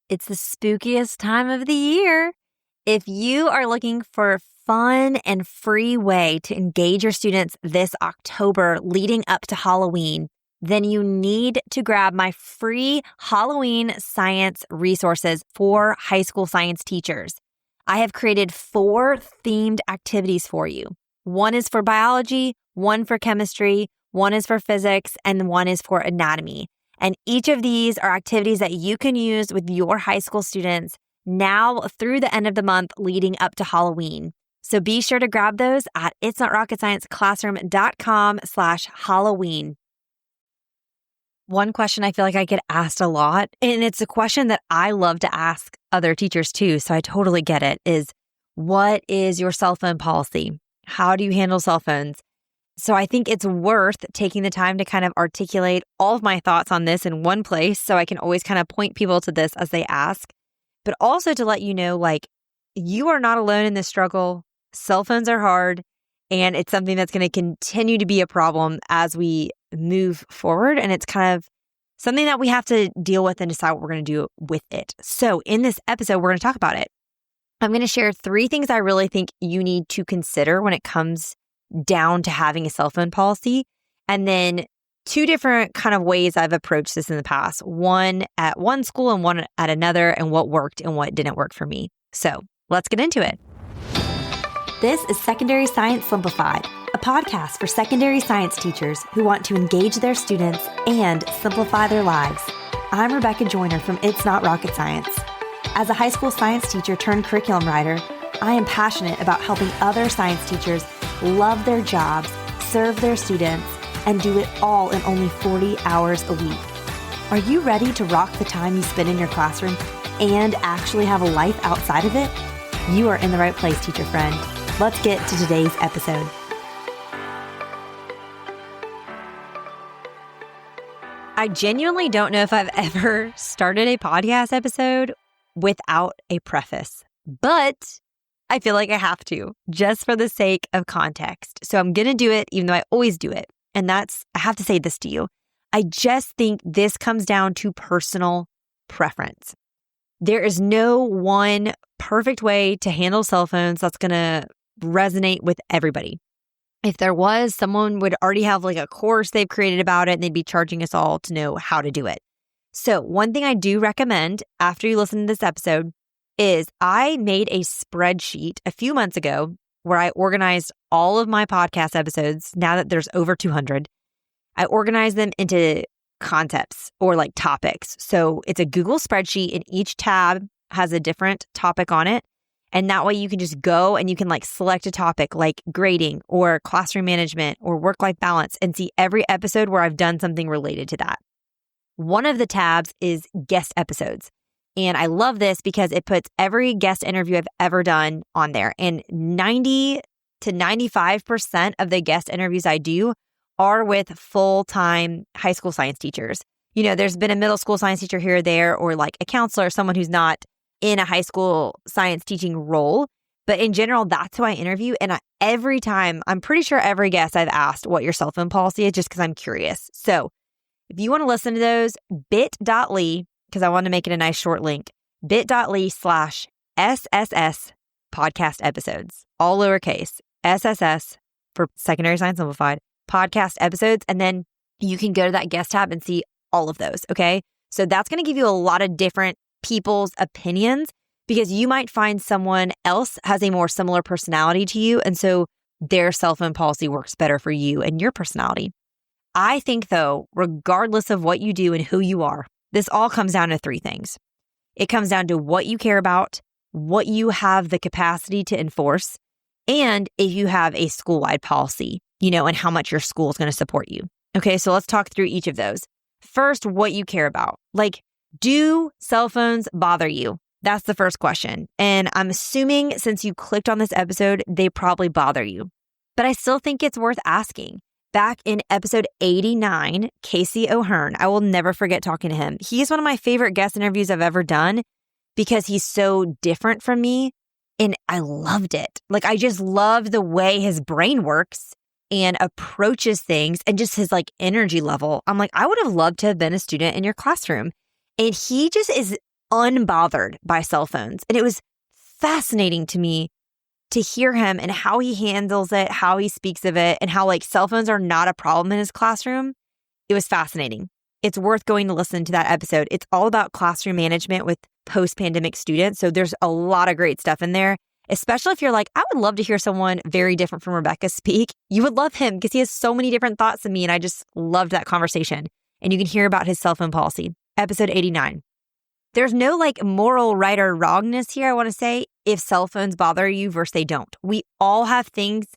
It's the spookiest time of the year. If you are looking for a fun and free way to engage your students this October leading up to Halloween, then you need to grab my free Halloween science resources for high school science teachers. I have created 4 themed activities for you. One is for biology, one for chemistry, one is for physics, and one is for anatomy. And each of these are activities that you can use with your high school students now through the end of the month leading up to Halloween. So be sure to grab those at itsnotrocketscienceclassroom.com/Halloween. One question I feel like I get asked a lot, and it's a question that I love to ask other teachers too, so I totally get it, is what is your cell phone policy? How do you handle cell phones? So I think it's worth taking the time to kind of articulate all of my thoughts on this in one place so I can always kind of point people to this as they ask, but also to let you know, like, you are not alone in this struggle. Cell phones are hard, and it's something that's going to continue to be a problem as we move forward, and it's kind of something that we have to deal with and decide what we're going to do with it. So in this episode, we're going to talk about it. I'm going to share 3 things I really think you need to consider when it comes down to having a cell phone policy, and then 2 different kind of ways I've approached this in the past, one at one school and one at another, and what worked and what didn't work for me. So let's get into it. This is Secondary Science Simplified, a podcast for secondary science teachers who want to engage their students and simplify their lives. I'm Rebecca Joyner from It's Not Rocket Science. As a high school science teacher turned curriculum writer, I am passionate about helping other science teachers love their jobs, serve their students, and do it all in only 40 hours a week. Are you ready to rock the time you spend in your classroom and actually have a life outside of it? You are in the right place, teacher friend. Let's get to today's episode. I genuinely don't know if I've ever started a podcast episode without a preface, but I feel like I have to, just for the sake of context. So I'm going to do it, even though I always do it. And I have to say this to you. I just think this comes down to personal preference. There is no one perfect way to handle cell phones that's going to resonate with everybody. If there was, someone would already have like a course they've created about it, and they'd be charging us all to know how to do it. So one thing I do recommend after you listen to this episode is I made a spreadsheet a few months ago where I organized all of my podcast episodes. Now that there's over 200, I organized them into concepts or like topics. So it's a Google spreadsheet, and each tab has a different topic on it. And that way you can just go and you can like select a topic like grading or classroom management or work-life balance and see every episode where I've done something related to that. One of the tabs is guest episodes. And I love this because it puts every guest interview I've ever done on there. And 90 to 95% of the guest interviews I do are with full-time high school science teachers. You know, there's been a middle school science teacher here or there, or like a counselor, someone who's not in a high school science teaching role. But in general, that's who I interview. And every time, I'm pretty sure every guest I've asked what your cell phone policy is, just because I'm curious. So if you want to listen to those, bit.ly, because I want to make it a nice short link, bit.ly/SSS podcast episodes, all lowercase, SSS for Secondary Science Simplified, podcast episodes. And then you can go to that guest tab and see all of those, okay? So that's going to give you a lot of different people's opinions, because you might find someone else has a more similar personality to you, and so their cell phone policy works better for you and your personality. I think, though, regardless of what you do and who you are, this all comes down to 3 things. It comes down to what you care about, what you have the capacity to enforce, and if you have a school-wide policy, and how much your school is going to support you. Okay, so let's talk through each of those. First, what you care about. Like, do cell phones bother you? That's the first question. And I'm assuming since you clicked on this episode, they probably bother you. But I still think it's worth asking. Back in episode 89, Casey O'Hearn, I will never forget talking to him. He's one of my favorite guest interviews I've ever done because he's so different from me, and I loved it. Like, I just love the way his brain works and approaches things, and just his like energy level. I'm like, I would have loved to have been a student in your classroom. And he just is unbothered by cell phones. And it was fascinating to me to hear him and how he handles it, how he speaks of it, and how like cell phones are not a problem in his classroom. It was fascinating. It's worth going to listen to that episode. It's all about classroom management with post-pandemic students. So there's a lot of great stuff in there, especially if you're like, I would love to hear someone very different from Rebecca speak. You would love him because he has so many different thoughts than me. And I just loved that conversation. And you can hear about his cell phone policy. Episode 89. There's no like moral right or wrongness here, I want to say, if cell phones bother you versus they don't. We all have things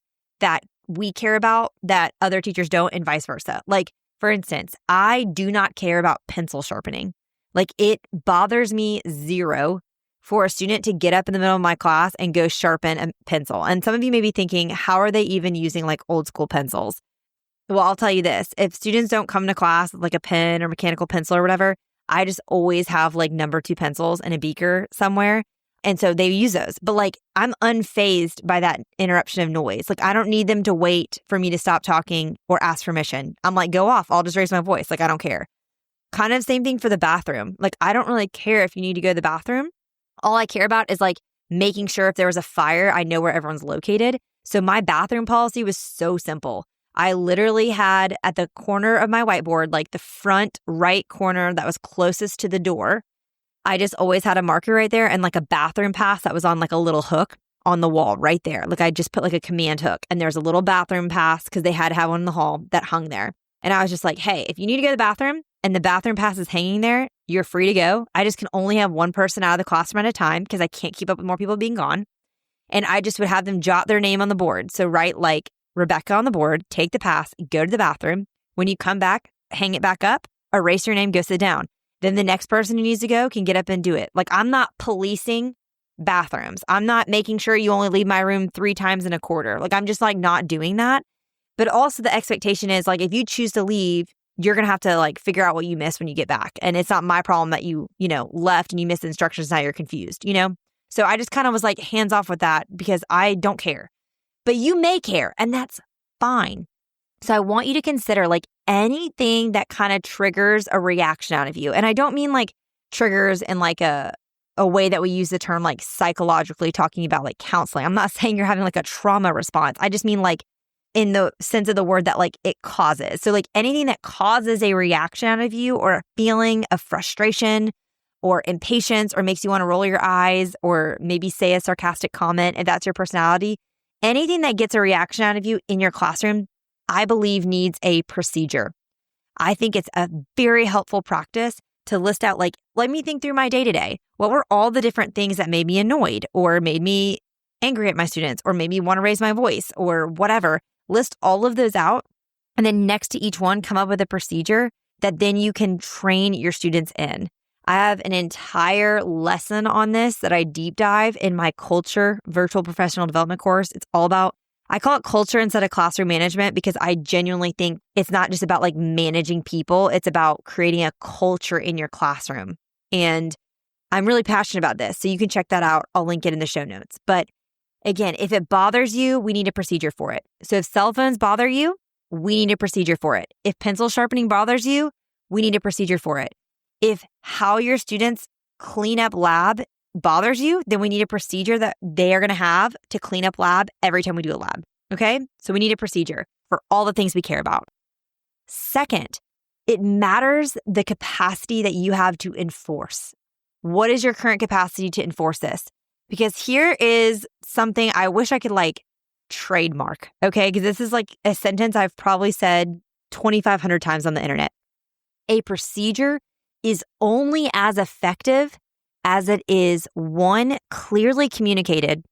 that we care about that other teachers don't and vice versa. Like, for instance, I do not care about pencil sharpening. Like, it bothers me zero for a student to get up in the middle of my class and go sharpen a pencil. And some of you may be thinking, how are they even using like old school pencils? Well, I'll tell you this. If students don't come to class with like a pen or mechanical pencil or whatever, I just always have like number 2 pencils and a beaker somewhere. And so they use those. But like, I'm unfazed by that interruption of noise. Like, I don't need them to wait for me to stop talking or ask permission. I'm like, go off. I'll just raise my voice. Like, I don't care. Kind of same thing for the bathroom. Like, I don't really care if you need to go to the bathroom. All I care about is like making sure if there was a fire, I know where everyone's located. So my bathroom policy was so simple. I literally had at the corner of my whiteboard, like the front right corner that was closest to the door, I just always had a marker right there and like a bathroom pass that was on like a little hook on the wall right there. Like, I just put like a command hook and there's a little bathroom pass because they had to have one in the hall that hung there. And I was just like, hey, if you need to go to the bathroom and the bathroom pass is hanging there, you're free to go. I just can only have one person out of the classroom at a time because I can't keep up with more people being gone. And I just would have them jot their name on the board. So write like Rebecca on the board, take the pass, go to the bathroom. When you come back, hang it back up, erase your name, go sit down. Then the next person who needs to go can get up and do it. Like, I'm not policing bathrooms. I'm not making sure you only leave my room 3 times in a quarter. Like, I'm just like not doing that. But also the expectation is like, if you choose to leave, you're going to have to like figure out what you missed when you get back. And it's not my problem that you left and you missed the instructions. Now you're confused, So I just kind of was like hands off with that because I don't care. But you may care, and that's fine. So I want you to consider like anything that kind of triggers a reaction out of you. And I don't mean like triggers in like a way that we use the term like psychologically talking about like counseling. I'm not saying you're having like a trauma response. I just mean like in the sense of the word that like it causes. So like anything that causes a reaction out of you or a feeling of frustration or impatience or makes you want to roll your eyes or maybe say a sarcastic comment if that's your personality, anything that gets a reaction out of you in your classroom, I believe needs a procedure. I think it's a very helpful practice to list out like, let me think through my day-to-day. What were all the different things that made me annoyed or made me angry at my students or made me want to raise my voice or whatever? List all of those out. And then next to each one, come up with a procedure that then you can train your students in. I have an entire lesson on this that I deep dive in my culture virtual professional development course. It's all about, I call it culture instead of classroom management because I genuinely think it's not just about like managing people. It's about creating a culture in your classroom. And I'm really passionate about this. So you can check that out. I'll link it in the show notes. But again, if it bothers you, we need a procedure for it. So if cell phones bother you, we need a procedure for it. If pencil sharpening bothers you, we need a procedure for it. If how your students clean up lab bothers you, then we need a procedure that they are going to have to clean up lab every time we do a lab. Okay? So we need a procedure for all the things we care about. Second, it matters the capacity that you have to enforce. What is your current capacity to enforce this? Because here is something I wish I could like trademark. Okay? Because this is like a sentence I've probably said 2,500 times on the internet. A procedure is only as effective as it is 1, clearly communicated,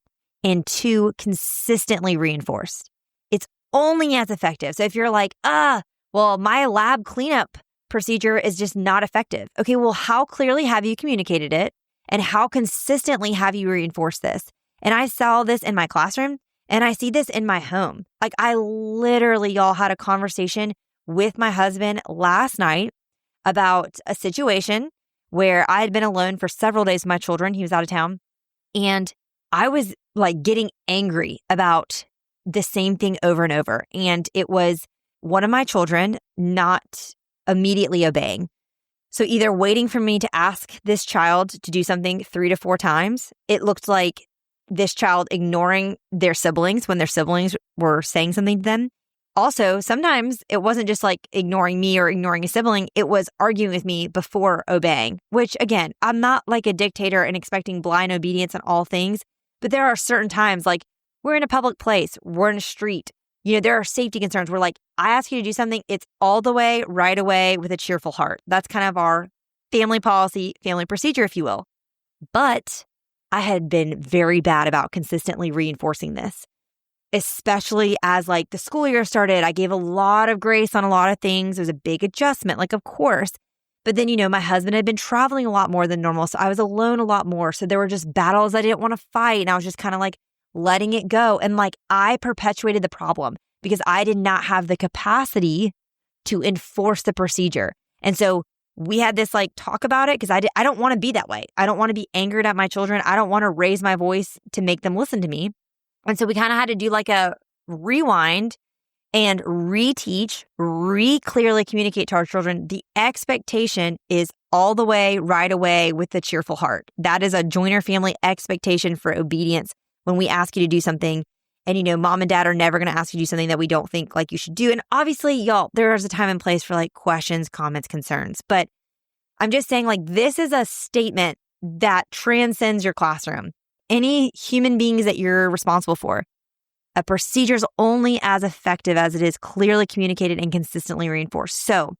and 2, consistently reinforced. It's only as effective. So if you're like, well, my lab cleanup procedure is just not effective. Okay, well, how clearly have you communicated it? And how consistently have you reinforced this? And I saw this in my classroom and I see this in my home. Like I literally, y'all, had a conversation with my husband last night about a situation where I had been alone for several days with my children. He was out of town. And I was like getting angry about the same thing over and over. And it was one of my children not immediately obeying. So either waiting for me to ask this child to do something 3 to 4 times, it looked like this child ignoring their siblings when their siblings were saying something to them. Also, sometimes it wasn't just like ignoring me or ignoring a sibling. It was arguing with me before obeying, which again, I'm not like a dictator and expecting blind obedience in all things, but there are certain times like we're in a public place, we're in a street, there are safety concerns. We're like, I ask you to do something, it's all the way, right away with a cheerful heart. That's kind of our family policy, family procedure, if you will. But I had been very bad about consistently reinforcing this, especially as like the school year started. I gave a lot of grace on a lot of things. It was a big adjustment, like of course. But then, my husband had been traveling a lot more than normal. So I was alone a lot more. So there were just battles I didn't want to fight. And I was just kind of like letting it go. And like I perpetuated the problem because I did not have the capacity to enforce the procedure. And so we had this like talk about it because I don't want to be that way. I don't want to be angered at my children. I don't want to raise my voice to make them listen to me. And so we kind of had to do like a rewind and reteach, clearly communicate to our children. The expectation is all the way, right away with a cheerful heart. That is a joiner family expectation for obedience when we ask you to do something. And, mom and dad are never going to ask you to do something that we don't think like you should do. And obviously, y'all, there is a time and place for like questions, comments, concerns. But I'm just saying like this is a statement that transcends your classroom. Any human beings that you're responsible for. A procedure is only as effective as it is clearly communicated and consistently reinforced. So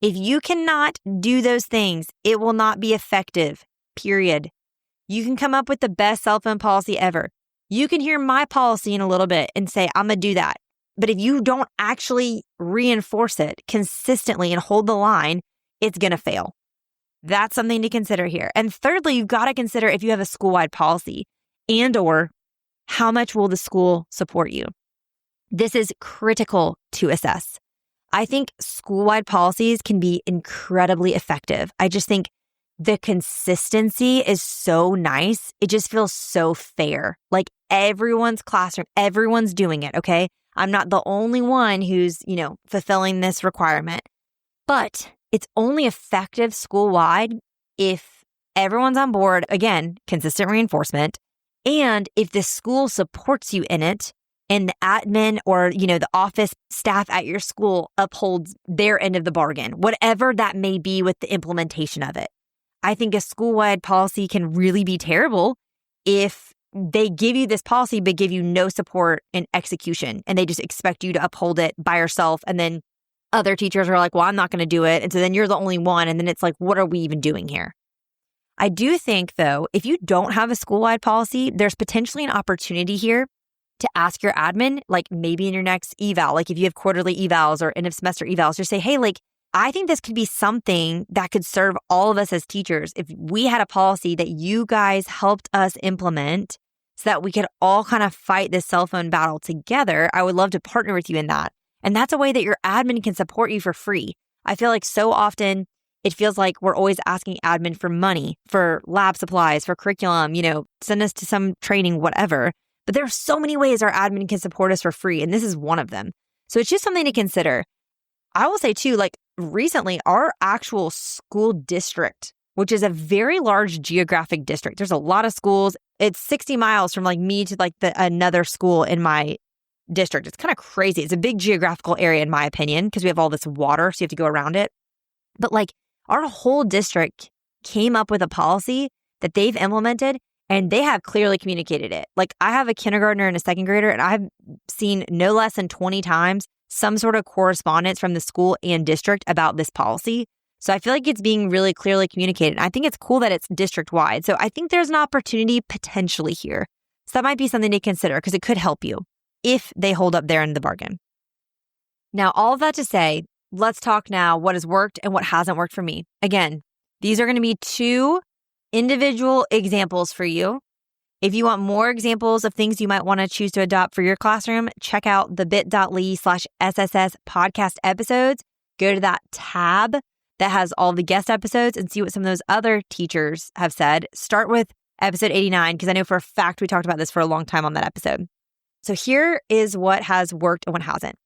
if you cannot do those things, it will not be effective, period. You can come up with the best cell phone policy ever. You can hear my policy in a little bit and say, I'm going to do that. But if you don't actually reinforce it consistently and hold the line, it's going to fail. That's something to consider here. And thirdly, you've got to consider if you have a school-wide policy and or how much will the school support you? This is critical to assess. I think school-wide policies can be incredibly effective. I just think the consistency is so nice. It just feels so fair. Like everyone's classroom, everyone's doing it, okay? I'm not the only one who's, fulfilling this requirement. But it's only effective school-wide if everyone's on board, again, consistent reinforcement, and if the school supports you in it and the admin or, the office staff at your school upholds their end of the bargain, whatever that may be with the implementation of it. I think a school-wide policy can really be terrible if they give you this policy but give you no support in execution and they just expect you to uphold it by yourself. And then other teachers are like, well, I'm not going to do it. And so then you're the only one. And then it's like, what are we even doing here? I do think, though, if you don't have a school-wide policy, there's potentially an opportunity here to ask your admin, like maybe in your next eval, like if you have quarterly evals or end of semester evals, just say, hey, like, I think this could be something that could serve all of us as teachers. If we had a policy that you guys helped us implement so that we could all kind of fight this cell phone battle together, I would love to partner with you in that. And that's a way that your admin can support you for free. I feel like so often it feels like we're always asking admin for money, for lab supplies, for curriculum, send us to some training, whatever. But there are so many ways our admin can support us for free. And this is one of them. So it's just something to consider. I will say too, like recently, our actual school district, which is a very large geographic district, there's a lot of schools. It's 60 miles from like me to like another school in my district. It's kind of crazy. It's a big geographical area in my opinion, because we have all this water, so you have to go around it. But like our whole district came up with a policy that they've implemented and they have clearly communicated it. Like I have a kindergartner and a second grader, and I've seen no less than 20 times some sort of correspondence from the school and district about this policy. So I feel like it's being really clearly communicated. I think it's cool that it's district-wide. So I think there's an opportunity potentially here. So that might be something to consider because it could help you if they hold up their end of the bargain. Now, all of that to say, let's talk now what has worked and what hasn't worked for me. Again, these are going to be 2 individual examples for you. If you want more examples of things you might want to choose to adopt for your classroom, check out the bit.ly/SSS podcast episodes. Go to that tab that has all the guest episodes and see what some of those other teachers have said. Start with episode 89, because I know for a fact we talked about this for a long time on that episode. So here is what has worked and what hasn't.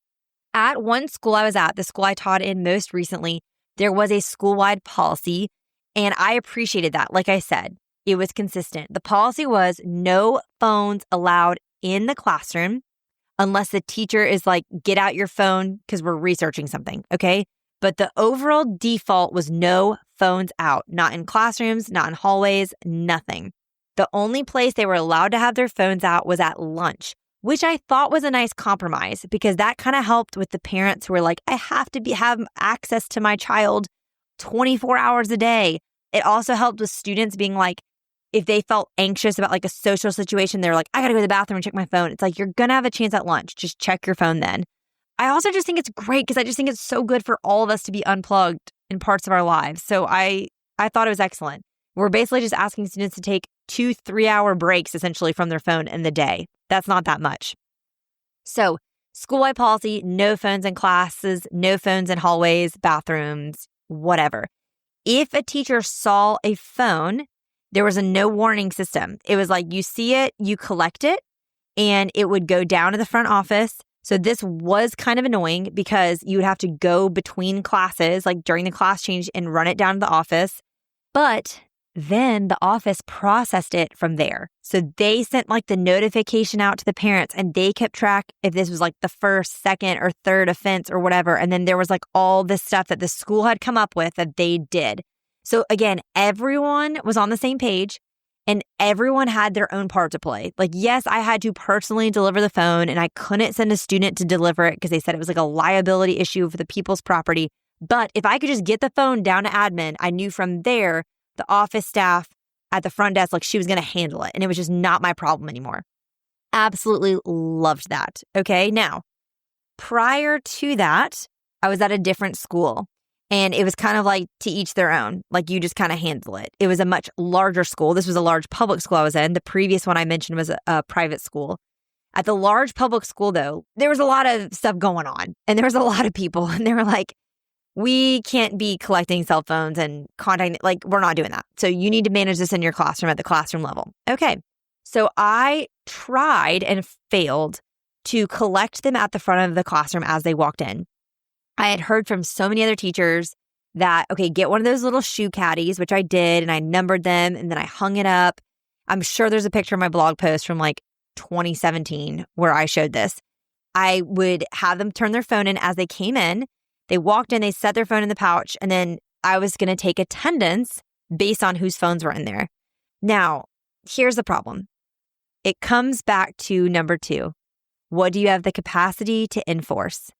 At one school I was at, the school I taught in most recently, there was a school-wide policy, and I appreciated that. Like I said, it was consistent. The policy was no phones allowed in the classroom unless the teacher is like, get out your phone because we're researching something, okay? But the overall default was no phones out, not in classrooms, not in hallways, nothing. The only place they were allowed to have their phones out was at lunch, which I thought was a nice compromise because that kind of helped with the parents who were like, I have to have access to my child 24 hours a day. It also helped with students being like, if they felt anxious about like a social situation, they're like, I gotta go to the bathroom and check my phone. It's like, you're gonna have a chance at lunch. Just check your phone then. I also just think it's great because I just think it's so good for all of us to be unplugged in parts of our lives. So I thought it was excellent. We're basically just asking students to take 2-3 hour breaks essentially from their phone in the day. That's not that much. So school-wide policy, no phones in classes, no phones in hallways, bathrooms, whatever. If a teacher saw a phone, there was a no warning system. It was like you see it, you collect it, and it would go down to the front office. So this was kind of annoying because you would have to go between classes, like during the class change, and run it down to the office. But then the office processed it from there. So they sent like the notification out to the parents and they kept track if this was like the first, second, or third offense or whatever. And then there was like all this stuff that the school had come up with that they did. So again, everyone was on the same page and everyone had their own part to play. Like, yes, I had to personally deliver the phone and I couldn't send a student to deliver it because they said it was like a liability issue for the people's property. But if I could just get the phone down to admin, I knew from there, the office staff at the front desk, like she was going to handle it. And it was just not my problem anymore. Absolutely loved that. Okay. Now, prior to that, I was at a different school and it was kind of like to each their own. Like you just kind of handle it. It was a much larger school. This was a large public school I was in. The previous one I mentioned was a private school. At the large public school though, there was a lot of stuff going on and there was a lot of people and they were like, we can't be collecting cell phones and contacting, like, we're not doing that. So you need to manage this in your classroom at the classroom level. Okay. So I tried and failed to collect them at the front of the classroom as they walked in. I had heard from so many other teachers that, okay, get one of those little shoe caddies, which I did, and I numbered them and then I hung it up. I'm sure there's a picture of my blog post from like 2017 where I showed this. I would have them turn their phone in as they came in. They walked in, they set their phone in the pouch, and then I was going to take attendance based on whose phones were in there. Now, here's the problem. It comes back to number 2. What do you have the capacity to enforce?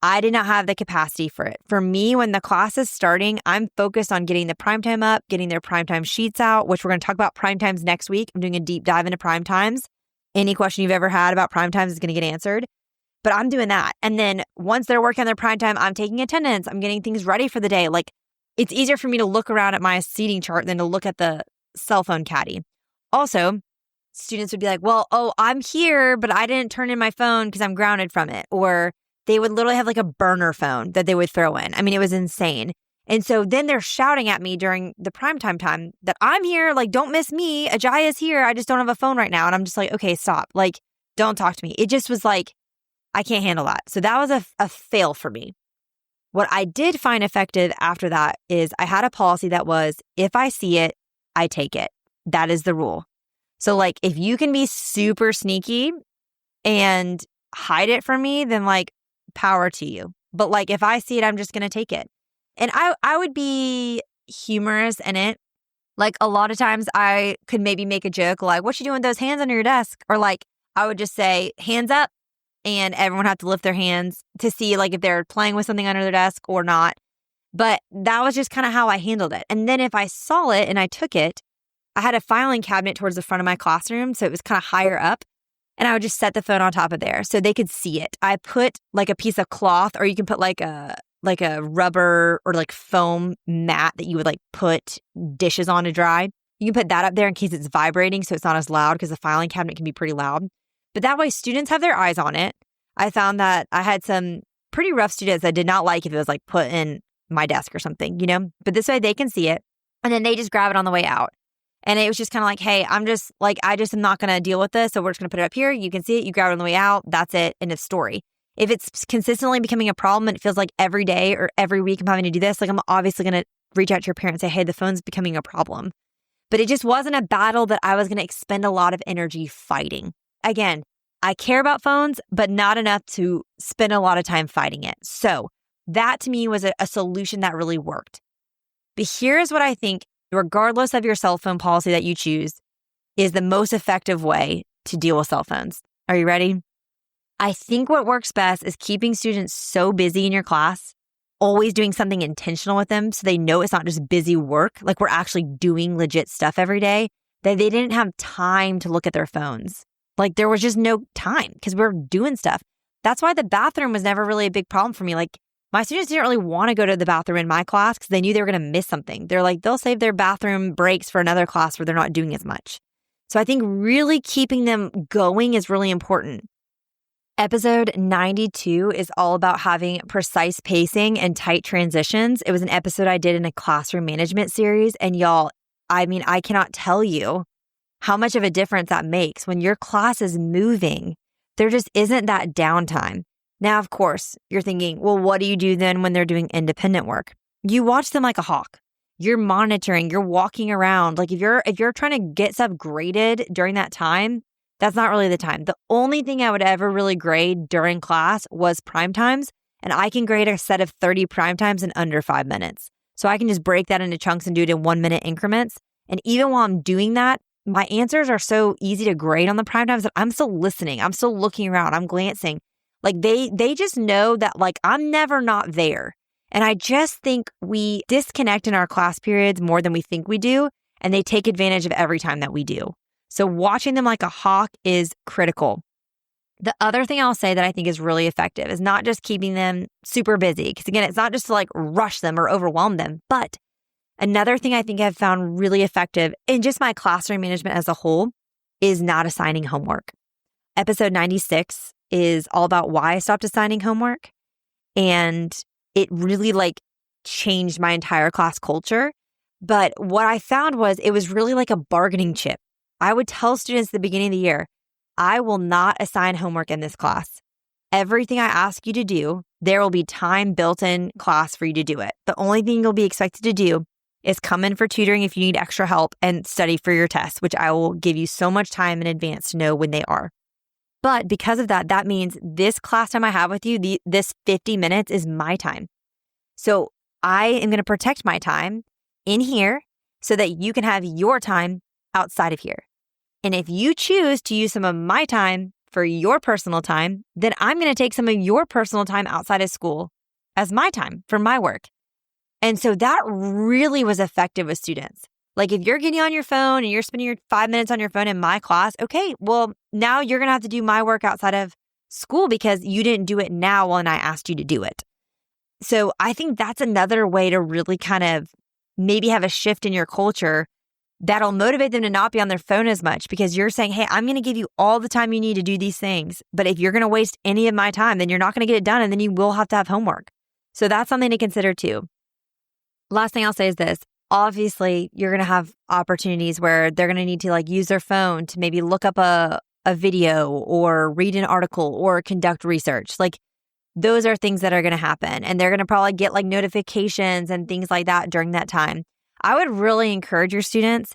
I did not have the capacity for it. For me, when the class is starting, I'm focused on getting the prime time up, getting their prime time sheets out, which we're going to talk about prime times next week. I'm doing a deep dive into prime times. Any question you've ever had about prime times is going to get answered. But I'm doing that. And then once they're working on their prime time, I'm taking attendance. I'm getting things ready for the day. Like it's easier for me to look around at my seating chart than to look at the cell phone caddy. Also, students would be like, well, I'm here, but I didn't turn in my phone because I'm grounded from it. Or they would literally have like a burner phone that they would throw in. I mean, it was insane. And so then they're shouting at me during the primetime time that I'm here, like, don't miss me. Ajaya's here. I just don't have a phone right now. And I'm just like, okay, stop. Like, don't talk to me. It just was like, I can't handle that. So that was a fail for me. What I did find effective after that is I had a policy that was, if I see it, I take it. That is the rule. So like, if you can be super sneaky and hide it from me, then like power to you. But like, if I see it, I'm just going to take it. And I would be humorous in it. Like a lot of times I could maybe make a joke like, what you doing with those hands under your desk? Or like, I would just say, hands up. And everyone had to lift their hands to see like if they're playing with something under their desk or not. But that was just kind of how I handled it. And then if I saw it and I took it, I had a filing cabinet towards the front of my classroom. So it was kind of higher up. And I would just set the phone on top of there so they could see it. I put like a piece of cloth, or you can put like a rubber or like foam mat that you would like put dishes on to dry. You can put that up there in case it's vibrating so it's not as loud because the filing cabinet can be pretty loud. But that way students have their eyes on it. I found that I had some pretty rough students that did not like if it was like put in my desk or something, you know, but this way they can see it and then they just grab it on the way out. And it was just kind of like, hey, I just am not going to deal with this. So we're just going to put it up here. You can see it. You grab it on the way out. That's it. End of story. If it's consistently becoming a problem and it feels like every day or every week I'm having to do this, like I'm obviously going to reach out to your parents and say, hey, the phone's becoming a problem. But it just wasn't a battle that I was going to expend a lot of energy fighting. Again, I care about phones, but not enough to spend a lot of time fighting it. So that to me was a solution that really worked. But here's what I think, regardless of your cell phone policy that you choose, is the most effective way to deal with cell phones. Are you ready? I think what works best is keeping students so busy in your class, always doing something intentional with them so they know it's not just busy work, like we're actually doing legit stuff every day, that they didn't have time to look at their phones. Like there was just no time because we were doing stuff. That's why the bathroom was never really a big problem for me. Like my students didn't really want to go to the bathroom in my class because they knew they were going to miss something. They're like, they'll save their bathroom breaks for another class where they're not doing as much. So I think really keeping them going is really important. Episode 92 is all about having precise pacing and tight transitions. It was an episode I did in a classroom management series. And y'all, I mean, I cannot tell you how much of a difference that makes when your class is moving. There just isn't that downtime. Now, of course, you're thinking, well, what do you do then when they're doing independent work? You watch them like a hawk. You're monitoring, you're walking around. Like if you're trying to get stuff graded during that time, that's not really the time. The only thing I would ever really grade during class was prime times, and I can grade a set of 30 prime times in under 5 minutes. So I can just break that into chunks and do it in 1 minute increments. And even while I'm doing that, my answers are so easy to grade on the prime times that I'm still listening. I'm still looking around. I'm glancing. Like they just know that like I'm never not there. And I just think we disconnect in our class periods more than we think we do, and they take advantage of every time that we do. So watching them like a hawk is critical. The other thing I'll say that I think is really effective is not just keeping them super busy, because again, it's not just to like rush them or overwhelm them, but another thing I think I've found really effective in just my classroom management as a whole is not assigning homework. Episode 96 is all about why I stopped assigning homework. And it really like changed my entire class culture. But what I found was it was really like a bargaining chip. I would tell students at the beginning of the year, I will not assign homework in this class. Everything I ask you to do, there will be time built in class for you to do it. The only thing you'll be expected to do is come in for tutoring if you need extra help and study for your tests, which I will give you so much time in advance to know when they are. But because of that, that means this class time I have with you, this 50 minutes is my time. So I am going to protect my time in here so that you can have your time outside of here. And if you choose to use some of my time for your personal time, then I'm going to take some of your personal time outside of school as my time for my work. And so that really was effective with students. Like if you're getting on your phone and you're spending your 5 minutes on your phone in my class, okay, well, now you're going to have to do my work outside of school because you didn't do it now when I asked you to do it. So I think that's another way to really kind of maybe have a shift in your culture that'll motivate them to not be on their phone as much, because you're saying, hey, I'm going to give you all the time you need to do these things. But if you're going to waste any of my time, then you're not going to get it done. And then you will have to have homework. So that's something to consider too. Last thing I'll say is this. Obviously, you're going to have opportunities where they're going to need to like use their phone to maybe look up a video or read an article or conduct research. Like those are things that are going to happen. And they're going to probably get like notifications and things like that during that time. I would really encourage your students,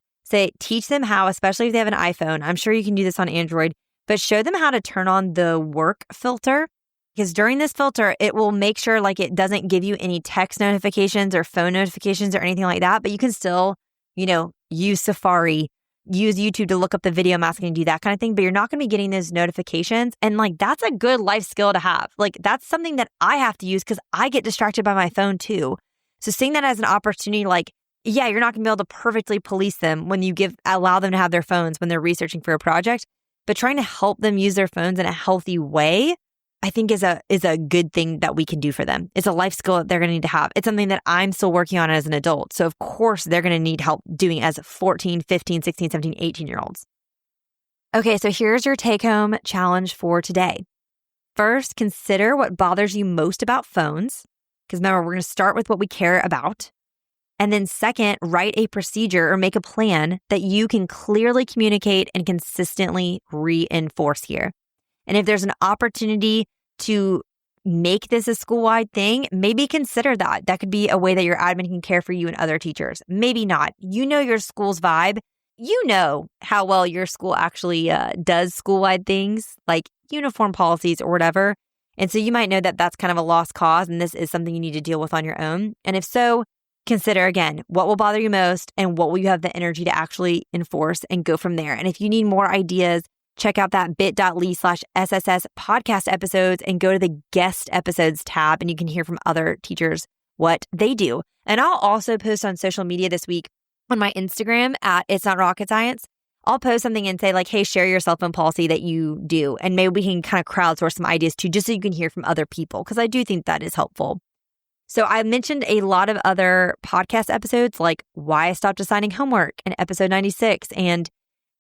teach them how, especially if they have an iPhone. I'm sure you can do this on Android, but show them how to turn on the work filter. Because during this filter, it will make sure like it doesn't give you any text notifications or phone notifications or anything like that. But you can still, use Safari, use YouTube to look up the video I'm asking you to do that kind of thing. But you're not going to be getting those notifications. And like, that's a good life skill to have. Like, that's something that I have to use because I get distracted by my phone too. So seeing that as an opportunity, like, yeah, you're not going to be able to perfectly police them when you allow them to have their phones when they're researching for a project. But trying to help them use their phones in a healthy way, I think is a good thing that we can do for them. It's a life skill that they're going to need to have. It's something that I'm still working on as an adult. So of course, they're going to need help doing as 14, 15, 16, 17, 18-year-olds. Okay, so here's your take-home challenge for today. First, consider what bothers you most about phones. Because remember, we're going to start with what we care about. And then second, write a procedure or make a plan that you can clearly communicate and consistently reinforce here. And if there's an opportunity to make this a school-wide thing, maybe consider that. That could be a way that your admin can care for you and other teachers. Maybe not. You know your school's vibe. You know how well your school actually does school-wide things like uniform policies or whatever. And so you might know that that's kind of a lost cause and this is something you need to deal with on your own. And if so, consider again, what will bother you most and what will you have the energy to actually enforce and go from there. And if you need more ideas, check out that bit.ly/SSS podcast episodes and go to the guest episodes tab and you can hear from other teachers what they do. And I'll also post on social media this week on my Instagram at It's Not Rocket Science. I'll post something and say like, hey, share your cell phone policy that you do. And maybe we can kind of crowdsource some ideas too, just so you can hear from other people, because I do think that is helpful. So I mentioned a lot of other podcast episodes like why I stopped assigning homework in episode 96 and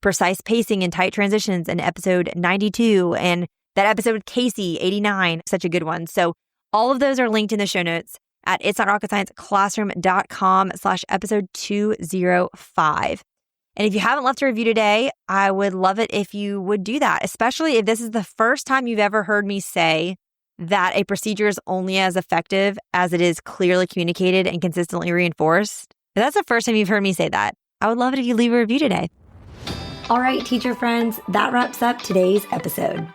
precise pacing and tight transitions in episode 92 and that episode with Casey, 89, such a good one. So all of those are linked in the show notes at itsnotrocketscienceclassroom.com/episode 205. And if you haven't left a review today, I would love it if you would do that, especially if this is the first time you've ever heard me say that a procedure is only as effective as it is clearly communicated and consistently reinforced. If that's the first time you've heard me say that, I would love it if you leave a review today. All right, teacher friends, that wraps up today's episode.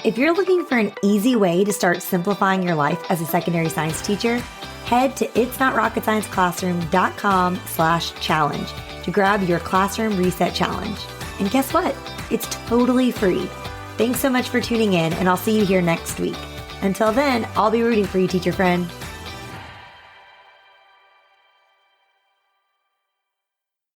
If you're looking for an easy way to start simplifying your life as a secondary science teacher, head to itsnotrocketscienceclassroom.com/challenge to grab your classroom reset challenge. And guess what? It's totally free. Thanks so much for tuning in, and I'll see you here next week. Until then, I'll be rooting for you, teacher friend.